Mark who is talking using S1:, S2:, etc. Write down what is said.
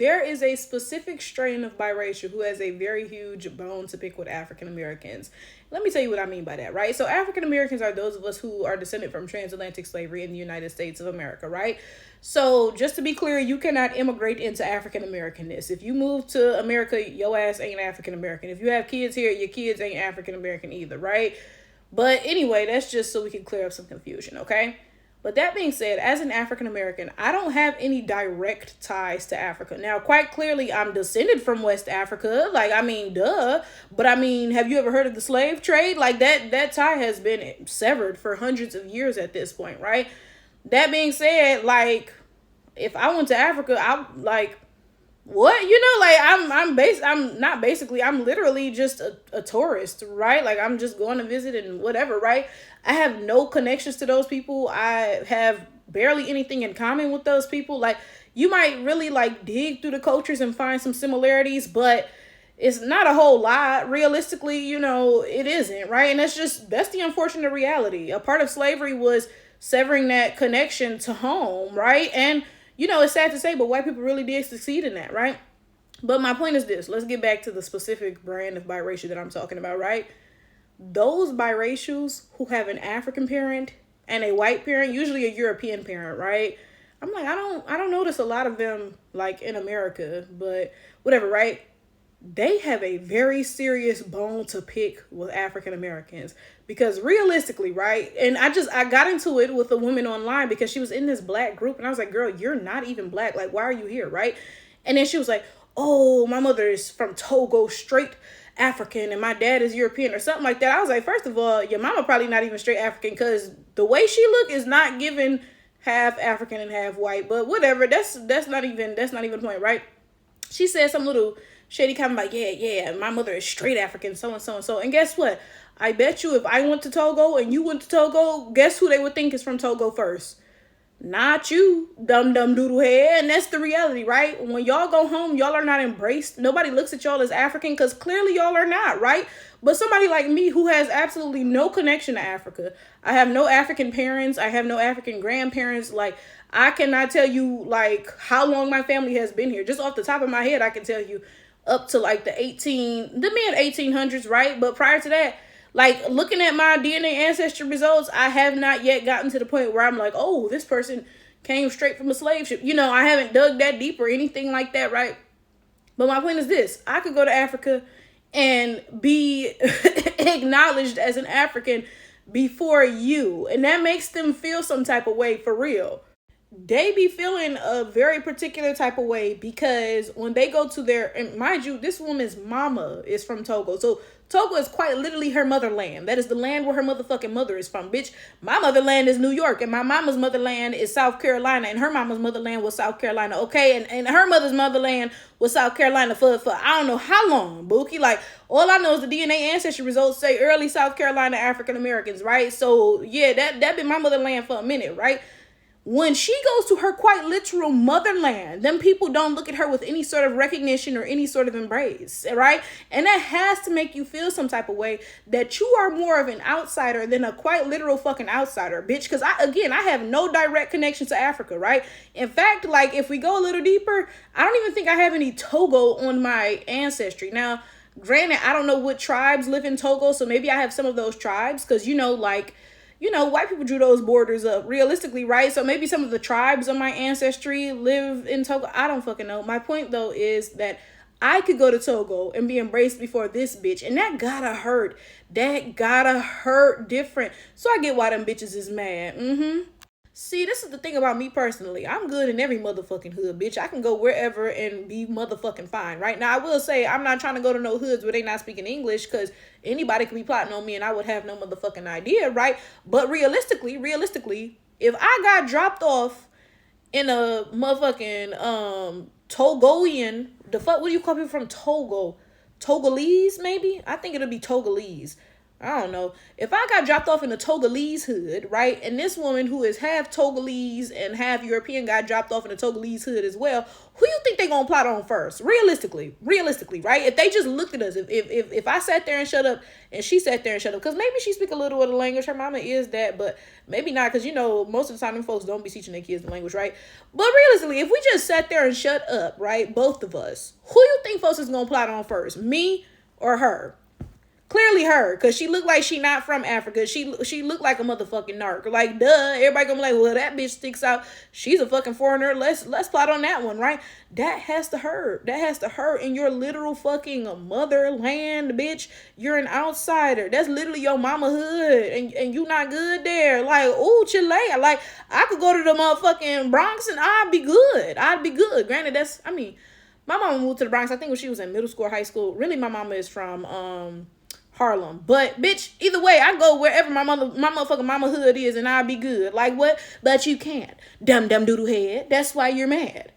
S1: there is a specific strain of biracial who has a very huge bone to pick with African Americans. Let me tell you what I mean by that, right? So African Americans are those of us who are descended from transatlantic slavery in the United States of America, right? So just to be clear, you cannot immigrate into African Americanness. If you move to America, your ass ain't African American. If you have kids here, your kids ain't African American either, right? But anyway, that's just so we can clear up some confusion, okay? But that being said, as an African American, I don't have any direct ties to Africa. Now, quite clearly, I'm descended from West Africa. Like, I mean, duh. But I mean, have you ever heard of the slave trade? Like, that tie has been severed for hundreds of years at this point, right? That being said, like, if I went to Africa, I'm like, what? You know, like, I'm literally just a tourist, right? Like, I'm just going to visit and whatever, right? I have no connections to those people. I have barely anything in common with those people. Like, you might really like dig through the cultures and find some similarities, but it's not a whole lot. Realistically, you know, it isn't, right? And that's the unfortunate reality. A part of slavery was severing that connection to home, right? And you know, it's sad to say, but white people really did succeed in that, right? But my point is this. Let's get back to the specific brand of biracial that I'm talking about, right? Those biracials who have an African parent and a white parent, usually a European parent, right? I'm like, I don't notice a lot of them like in America, but whatever, right? They have a very serious bone to pick with African Americans because realistically, right? And I got into it with a woman online because she was in this black group and I was like, girl, you're not even black. Like, why are you here? Right. And then she was like, oh, my mother is from Togo, straight African, and my dad is European or something like that. I was like, first of all, your mama probably not even straight African because the way she look is not giving half African and half white, but whatever. That's not even the point, right? She said some little shady comment like, yeah, my mother is straight African, so and so and so. And guess what? I bet you if I went to Togo and you went to Togo, guess who they would think is from Togo first? Not you, dumb doodle head. And that's the reality, right? When y'all go home, y'all are not embraced. Nobody looks at y'all as African because clearly y'all are not, right? But somebody like me who has absolutely no connection to Africa. I have no African parents. I have no African grandparents. Like, I cannot tell you like how long my family has been here. Just off the top of my head, I can tell you up to like the mid 1800s, right? But prior to that, like looking at my DNA ancestry results, I have not yet gotten to the point where I'm like, oh, this person came straight from a slave ship. You know, I haven't dug that deep or anything like that, right? But my point is this. I could go to Africa and be acknowledged as an African before you. And that makes them feel some type of way for real. They be feeling a very particular type of way because when they go to and mind you, this woman's mama is from Togo. So Togo is quite literally her motherland. That is the land where her motherfucking mother is from, bitch. My motherland is New York and my mama's motherland is South Carolina and her mama's motherland was South Carolina, okay? And her mother's motherland was South Carolina for I don't know how long, Bookie. Like, all I know is the DNA ancestry results say early South Carolina African Americans, right? So, yeah, that been my motherland for a minute, right? When she goes to her quite literal motherland, them people don't look at her with any sort of recognition or any sort of embrace, right? And that has to make you feel some type of way that you are more of an outsider than a quite literal fucking outsider, bitch. Because I have no direct connection to Africa, right? In fact, like if we go a little deeper, I don't even think I have any Togo on my ancestry. Now, granted, I don't know what tribes live in Togo, so maybe I have some of those tribes because, white people drew those borders up realistically, right? So maybe some of the tribes of my ancestry live in Togo. I don't fucking know. My point, though, is that I could go to Togo and be embraced before this bitch. And that gotta hurt. That gotta hurt different. So I get why them bitches is mad. See, this is the thing about me personally. I'm good in every motherfucking hood, bitch. I can go wherever and be motherfucking fine, right? Now, I will say I'm not trying to go to no hoods where they not speaking English because anybody could be plotting on me and I would have no motherfucking idea, right? But realistically, if I got dropped off in a motherfucking Togolian, what do you call people from Togo? Togolese, maybe? I think it'll be Togolese. I don't know. If I got dropped off in a Togolese hood, right, and this woman who is half Togolese and half European got dropped off in a Togolese hood as well, who you think they gonna plot on first? Realistically, right? If they just looked at us, if I sat there and shut up, and she sat there and shut up, because maybe she speak a little of the language. Her mama is that, but maybe not, because most of the time them folks don't be teaching their kids the language, right? But realistically, if we just sat there and shut up, right, both of us, who you think folks is gonna plot on first, me or her? Clearly her, because she looked like she not from Africa. She looked like a motherfucking narc. Like, duh. Everybody gonna be like, well, that bitch sticks out. She's a fucking foreigner. Let's plot on that one, right? That has to hurt. That has to hurt in your literal fucking motherland, bitch. You're an outsider. That's literally your mama hood, and you not good there. Like, ooh, Chile. Like, I could go to the motherfucking Bronx and I'd be good. Granted, my mama moved to the Bronx, I think when she was in middle school or high school. Really, my mama is from Harlem. But bitch, either way, I go wherever my motherfucking mama hood is, and I'll be good. Like what? But you can't. Dumb doodle head. That's why you're mad.